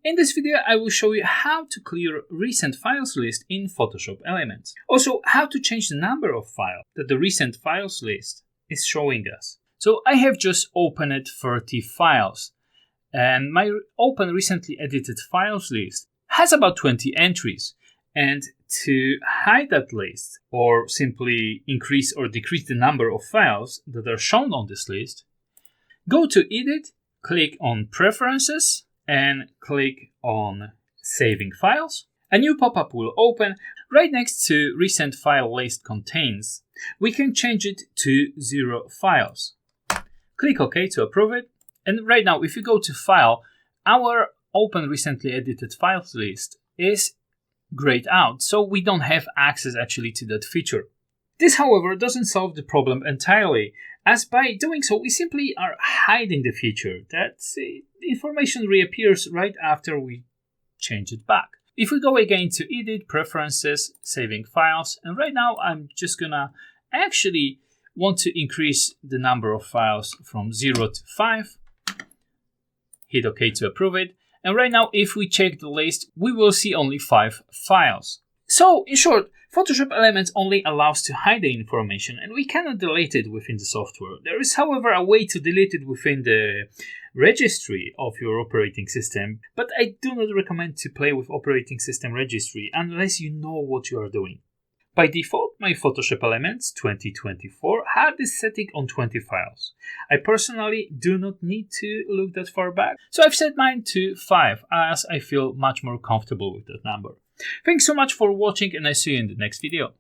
In this video, I will show you how to clear recent files list in Photoshop Elements. Also, how to change the number of files that the recent files list is showing us. So I have just opened 30 files, and my open recently edited files list has about 20 entries. And to hide that list, or simply increase or decrease the number of files that are shown on this list, go to Edit, click on Preferences, and click on Saving Files. A new pop-up will open right next to Recent File List Contains. We can change it to 0 files. Click OK to approve it. And right now, if you go to File, our Open Recently Edited Files list is grayed out, so we don't have access actually to that feature. This, however, doesn't solve the problem entirely, as by doing so, we simply are hiding the feature that information reappears right after we change it back. If we go again to Edit, Preferences, Saving Files, and right now I'm just gonna actually want to increase the number of files from 0 to 5. Hit OK to approve it. And right now, if we check the list, we will see only 5 files. So, in short, Photoshop Elements only allows to hide the information, and we cannot delete it within the software. There is, however, a way to delete it within the registry of your operating system, but I do not recommend to play with operating system registry unless you know what you are doing. By default, my Photoshop Elements 2024 had this setting on 20 files. I personally do not need to look that far back, so I've set mine to 5 as I feel much more comfortable with that number. Thanks so much for watching, and I see you in the next video.